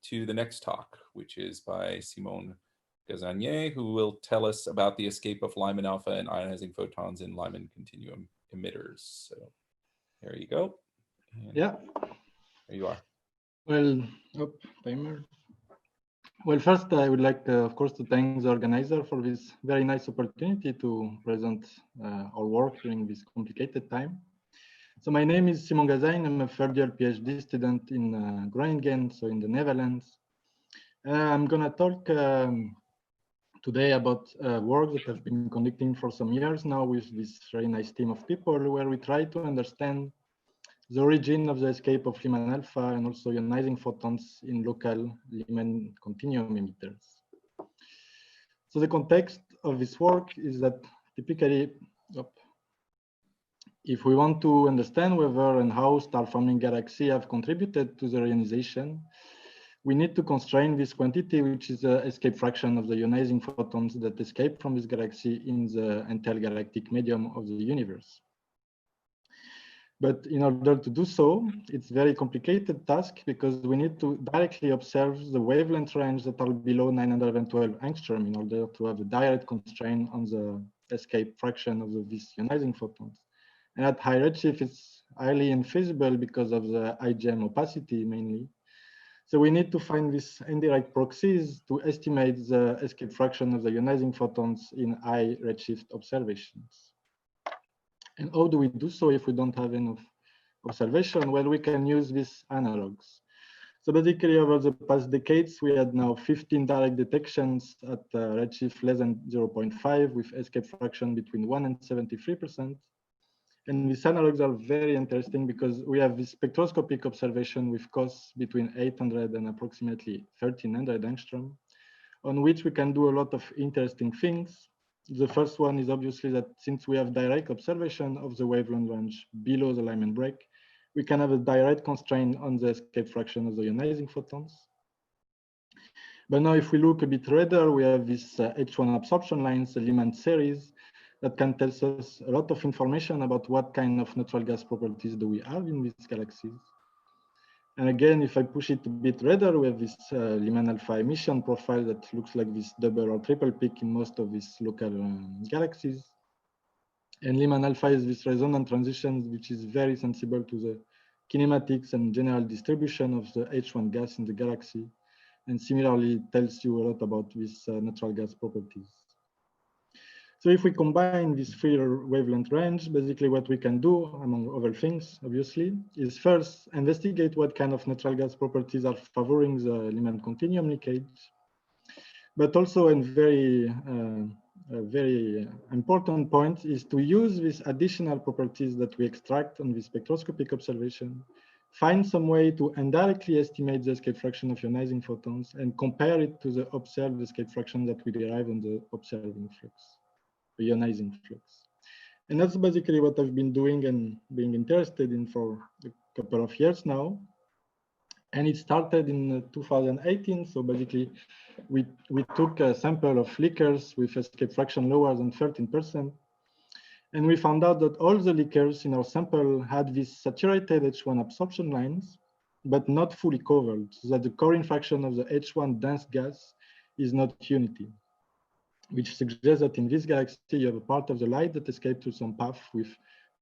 to the next talk, which is by Simon Gazagnes, who will tell us about the escape of Lyman-alpha and ionizing photons in Lyman Continuum Emitters. So there you go. And yeah. There you are. Well, timer. Well, first, I would like, of course, to thank the organizer for this very nice opportunity to present our work during this complicated time. So my name is Simon Gazagnes. I'm a third-year PhD student in Groningen, so in the Netherlands. I'm going to talk today about work that I've been conducting for some years now with this very nice team of people, where we try to understand the origin of the escape of Lyman-alpha and also ionizing photons in local Lyman Continuum Emitters. So the context of this work is that typically, if we want to understand whether and how star-forming galaxies have contributed to the reionization, we need to constrain this quantity, which is the escape fraction of the ionizing photons that escape from this galaxy in the intergalactic medium of the universe. But in order to do so, it's a very complicated task because we need to directly observe the wavelength range that are below 912 angstrom in order to have a direct constraint on the escape fraction of these ionizing photons. And at high redshift, it's highly infeasible because of the IGM opacity mainly. So we need to find these indirect proxies to estimate the escape fraction of the ionizing photons in high redshift observations. And how do we do so if we don't have enough observation? Well, we can use these analogues. So basically, over the past decades, we had now 15 direct detections at redshift less than 0.5 with escape fraction between 1 and 73%. And these analogues are very interesting because we have this spectroscopic observation with costs between 800 and approximately 1300 angstrom, on which we can do a lot of interesting things. The first one is obviously that since we have direct observation of the wavelength range below the Lyman break, we can have a direct constraint on the escape fraction of the ionizing photons. But now if we look a bit redder, we have this H1 absorption lines, the Lyman series, that can tell us a lot of information about what kind of natural gas properties do we have in these galaxies. And again, if I push it a bit redder, we have this Lyman-alpha emission profile that looks like this double or triple peak in most of these local galaxies. And Lyman-alpha is this resonant transition, which is very sensible to the kinematics and general distribution of the H1 gas in the galaxy. And similarly, tells you a lot about these natural gas properties. So if we combine this three wavelength range, basically what we can do, among other things, obviously, is first investigate what kind of natural gas properties are favoring the Lyman continuum leakage. But also a very important point is to use these additional properties that we extract on the spectroscopic observation, find some way to indirectly estimate the escape fraction of ionizing photons and compare it to the observed escape fraction that we derive on the observing flux. Ionizing flux. And that's basically what I've been doing and being interested in for a couple of years now. And it started in 2018. So basically, we took a sample of leakers with escape fraction lower than 13%. And we found out that all the leakers in our sample had these saturated H1 absorption lines, but not fully covered, so that the coring fraction of the H1 dense gas is not unity, which suggests that in this galaxy, you have a part of the light that escaped through some path with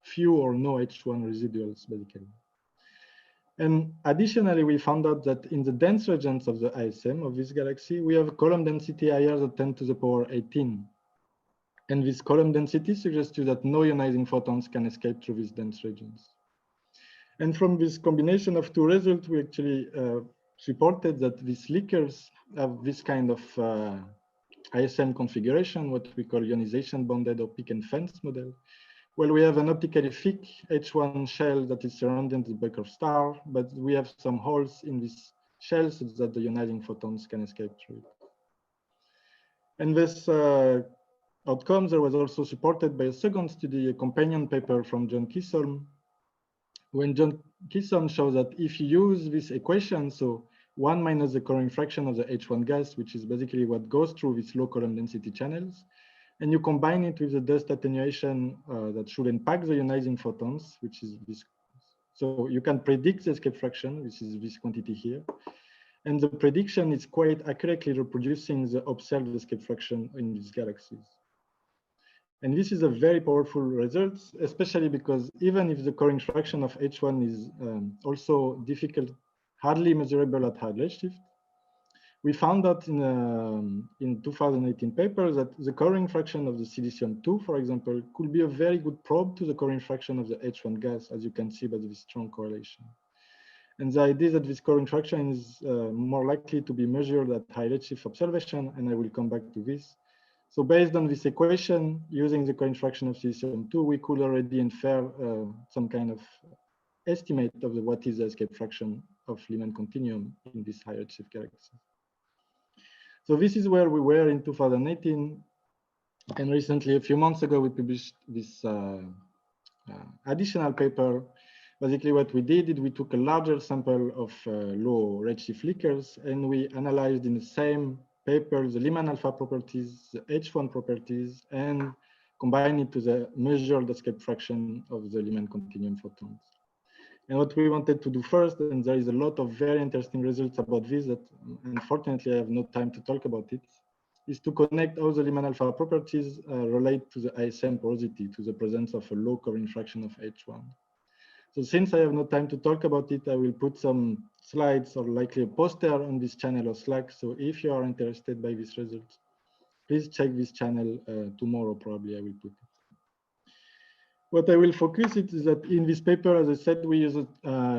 few or no H1 residuals, basically. And additionally, we found out that in the dense regions of the ISM of this galaxy, we have a column density higher than 10 to the power 18. And this column density suggests to you that no ionizing photons can escape through these dense regions. And from this combination of two results, we actually supported that these leakers have this kind of ISM configuration, what we call ionization bounded or pick and fence model. Well, we have an optically thick H1 shell that is surrounding the bulk of star, but we have some holes in this shell so that the ionizing photons can escape through it. And this outcome there was also supported by a second study, a companion paper from John Kisholm, when John Kisholm shows that if you use this equation, so 1 minus the coring fraction of the H1 gas, which is basically what goes through these low column density channels, and you combine it with the dust attenuation that should impact the ionizing photons, which is this. So you can predict the escape fraction, which is this quantity here. And the prediction is quite accurately reproducing the observed escape fraction in these galaxies. And this is a very powerful result, especially because even if the Coring fraction of H1 is also difficult, hardly measurable at high redshift, we found out in 2018 paper that the Coring fraction of the silicium-2, for example, could be a very good probe to the Coring fraction of the H1 gas, as you can see by this strong correlation. And the idea that this Coring fraction is more likely to be measured at high redshift observation, and I will come back to this. So based on this equation, using the Coring fraction of silicium-2, we could already infer some kind of estimate of what is the escape fraction of Lyman continuum in this high redshift galaxy. So this is where we were in 2018. And recently, a few months ago, we published this additional paper. Basically, what we did is we took a larger sample of low redshift leakers, and we analyzed in the same paper the Lyman-alpha properties, the H1 properties, and combined it to the measured escape fraction of the Lyman continuum photons. And what we wanted to do first, and there is a lot of very interesting results about this that unfortunately I have no time to talk about it, is to connect how the Lyman-alpha properties relate to the ISM porosity, to the presence of a low Coring fraction of H1. So since I have no time to talk about it, I will put some slides or likely a poster on this channel or Slack. So if you are interested by these results, please check this channel tomorrow, probably I will put it. What I will focus it is that in this paper, as I said, we use a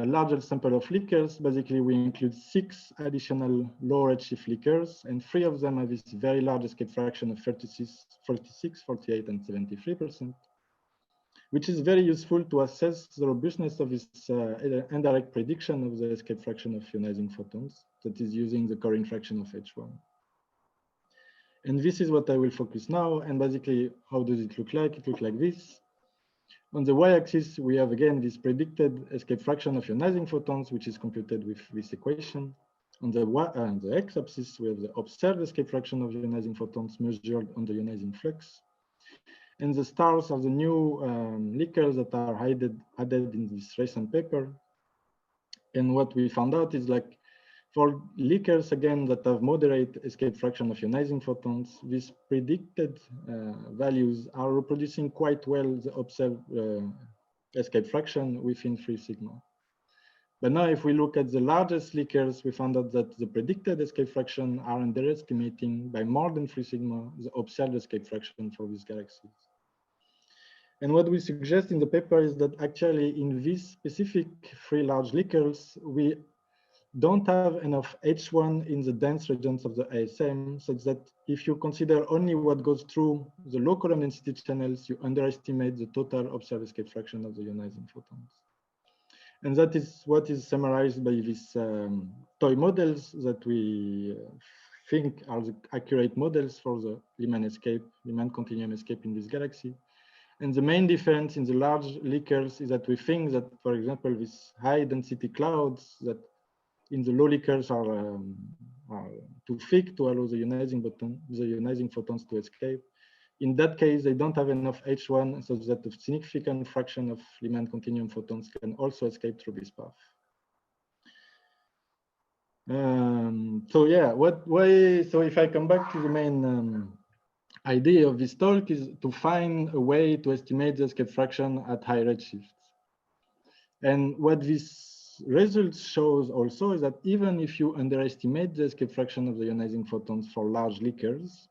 larger sample of leakers. Basically, we include 6 additional low redshift leakers, and 3 of them have this very large escape fraction of 36, 48, and 73%, which is very useful to assess the robustness of this indirect prediction of the escape fraction of ionizing photons that is using the Coring fraction of H1. And this is what I will focus now. And basically, how does it look like? It looks like this. On the y-axis, we have again this predicted escape fraction of ionizing photons, which is computed with this equation. On the x-axis, we have the observed escape fraction of ionizing photons measured on the ionizing flux. And the stars are the new leakers that are added in this recent paper. And what we found out is like for leakers, again, that have moderate escape fraction of ionizing photons, these predicted values are reproducing quite well the observed escape fraction within 3 sigma. But now if we look at the largest leakers, we found out that the predicted escape fraction are underestimating by more than 3 sigma the observed escape fraction for these galaxies. And what we suggest in the paper is that actually in these specific 3 large leakers, we don't have enough H1 in the dense regions of the ISM, such that if you consider only what goes through the low column density channels, you underestimate the total observed escape fraction of the ionizing photons. And that is what is summarized by these toy models that we think are the accurate models for the Lyman continuum escape in this galaxy. And the main difference in the large leakers is that we think that, for example, these high density clouds that in the low leakers are too thick to allow the ionizing photons to escape. In that case, they don't have enough H1 so that a significant fraction of Lyman continuum photons can also escape through this path. So yeah, so if I come back to the main idea of this talk is to find a way to estimate the escape fraction at high redshifts. And what this result shows also is that even if you underestimate the escape fraction of the ionizing photons for large leakers,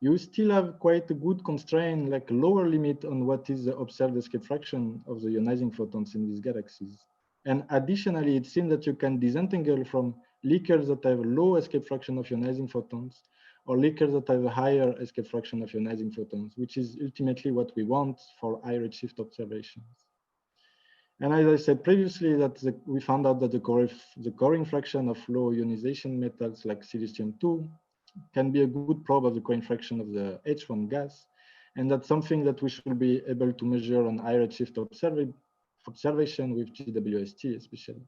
you still have quite a good constraint, like a lower limit on what is the observed escape fraction of the ionizing photons in these galaxies. And additionally, it seems that you can disentangle from leakers that have a low escape fraction of ionizing photons or leakers that have a higher escape fraction of ionizing photons, which is ultimately what we want for high redshift observations. And as I said previously, that we found out that the Coring fraction of low ionization metals like silicium-2 can be a good probe of the Coring fraction of the H1 gas. And that's something that we should be able to measure on high redshift observation with JWST especially.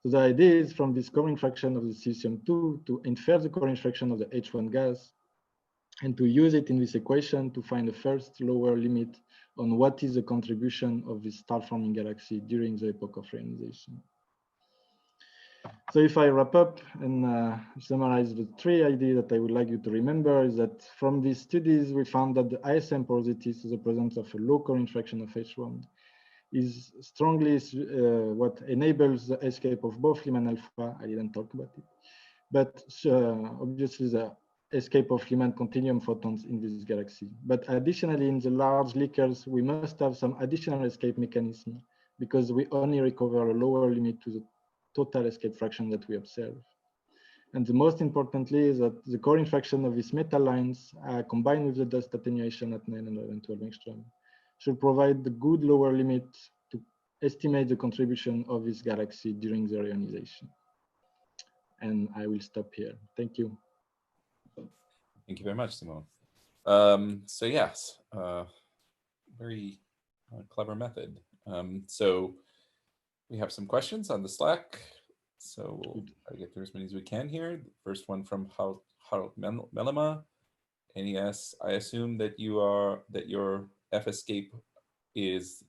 So the idea is from this Coring fraction of the silicium-2 to infer the Coring fraction of the H1 gas and to use it in this equation to find the first lower limit on what is the contribution of this star-forming galaxy during the epoch of reionization. So if I wrap up and summarize the three ideas that I would like you to remember is that from these studies, we found that the ISM porosity, so the presence of a low current fraction of H1, is strongly what enables the escape of both Lyman-alpha, I didn't talk about it, but obviously the escape of Lyman continuum photons in this galaxy. But additionally, in the large leakers, we must have some additional escape mechanism because we only recover a lower limit to the total escape fraction that we observe. And the most importantly is that the core infraction of these metal lines combined with the dust attenuation at 912 angstrom should provide the good lower limit to estimate the contribution of this galaxy during the reionization. And I will stop here. Thank you. Thank you very much, Simone. So yes, very clever method. So we have some questions on the Slack. So we'll try to get through as many as we can here. The first one from Harold Melema, NES. I assume that your F escape is,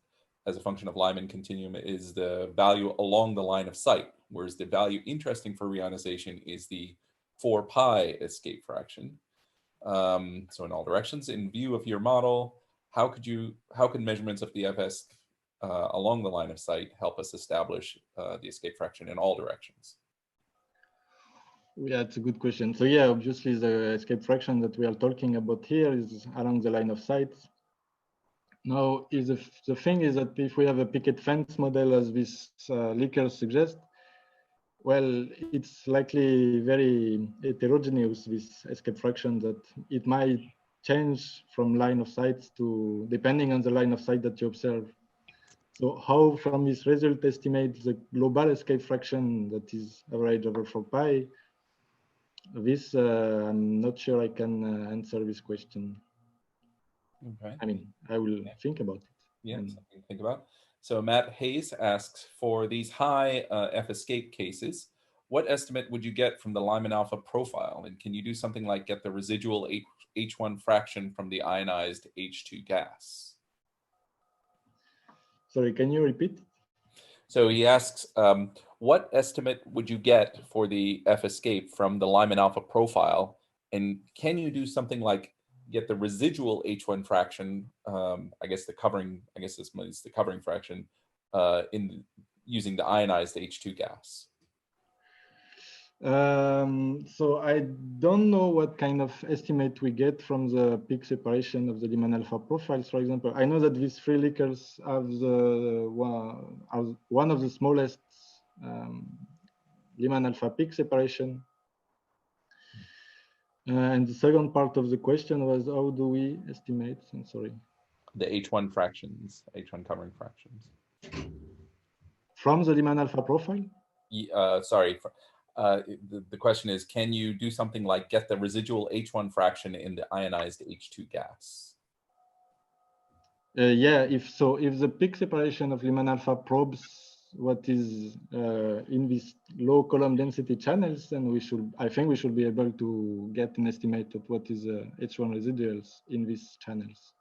as a function of Lyman continuum, is the value along the line of sight, whereas the value interesting for reionization is the 4 pi escape fraction. So in all directions, in view of your model, how can measurements of the FS along the line of sight help us establish the escape fraction in all directions? Yeah, it's a good question. So yeah, obviously the escape fraction that we are talking about here is along the line of sight. Now, the thing is that if we have a picket fence model as this leaker suggests, well, it's likely very heterogeneous, this escape fraction, that it might change from line of sight to, depending on the line of sight that you observe. So how from this result estimate the global escape fraction that is average over 4 pi? This, I'm not sure I can answer this question. Okay. I mean, I will think about it. Yeah, something to think about. So Matt Hayes asks, for these high F escape cases, what estimate would you get from the Lyman-alpha profile? And can you do something like get the residual H1 fraction from the ionized H2 gas? Sorry, can you repeat? So he asks, what estimate would you get for the F escape from the Lyman-alpha profile? And can you do something like get the residual H1 fraction, I guess this is the covering fraction, using the ionized H2 gas? So I don't know what kind of estimate we get from the peak separation of the Lyman-alpha profiles, for example. I know that these 3 leakers have one of the smallest Lyman-alpha peak separation. And the second part of the question was, how do we estimate? I'm sorry. The H1 fractions, H1 covering fractions. From the Lyman-alpha profile? Sorry. The question is, can you do something like get the residual H1 fraction in the ionized H2 gas? Yeah, if the peak separation of Lyman-alpha probes what is in these low column density channels, then I think we should be able to get an estimate of what is H1 residuals in these channels.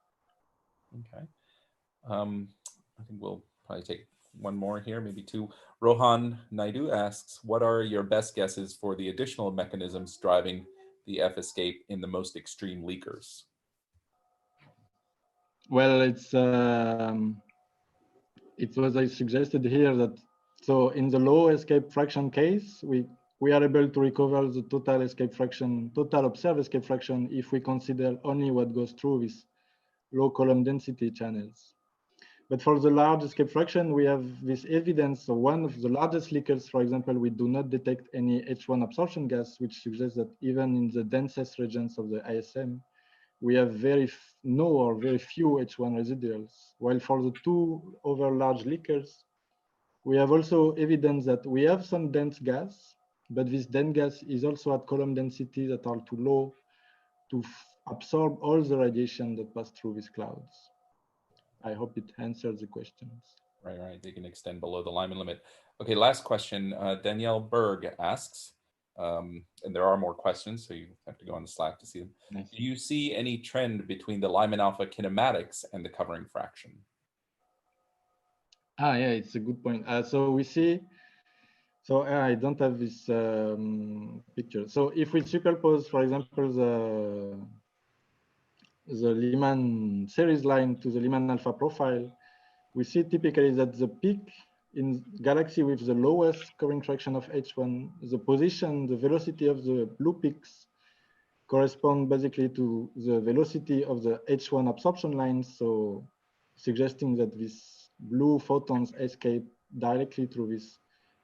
Okay. I think we'll probably take one more here, maybe 2. Rohan Naidu asks, what are your best guesses for the additional mechanisms driving the F escape in the most extreme leakers? Well, it was I suggested here that, so in the low escape fraction case, we are able to recover the total escape fraction, total observed escape fraction, if we consider only what goes through these low column density channels. But for the large escape fraction, we have this evidence. So one of the largest leakers, for example, we do not detect any H1 absorption gas, which suggests that even in the densest regions of the ISM, we have very few H1 residuals. While for the 2 other large leakers, we have also evidence that we have some dense gas, but this dense gas is also at column density that are too low to absorb all the radiation that pass through these clouds. I hope it answers the questions. Right. They can extend below the Lyman limit. Okay, last question. Danielle Berg asks, and there are more questions, so you have to go on the Slack to see them. Nice. Do you see any trend between the Lyman-alpha kinematics and the covering fraction? Yeah, it's a good point. So we see So I don't have this picture. So if we superpose, for example, the Lyman series line to the Lyman-alpha profile, we see typically that the peak in galaxy with the lowest current traction of H1, the position, the velocity of the blue peaks correspond basically to the velocity of the H1 absorption lines. So suggesting that these blue photons escape directly through these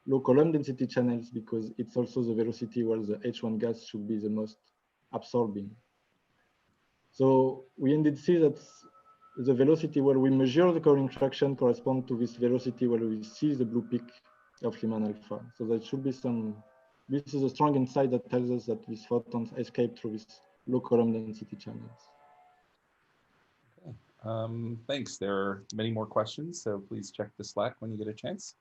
low column density channels because it's also the velocity where the H1 gas should be the most absorbing. So we indeed see that the velocity where we measure the Coriolis traction correspond to this velocity where we see the blue peak of Lyman-alpha. So there should be this is a strong insight that tells us that these photons escape through these low column density channels. Okay. Thanks. There are many more questions, so please check the Slack when you get a chance.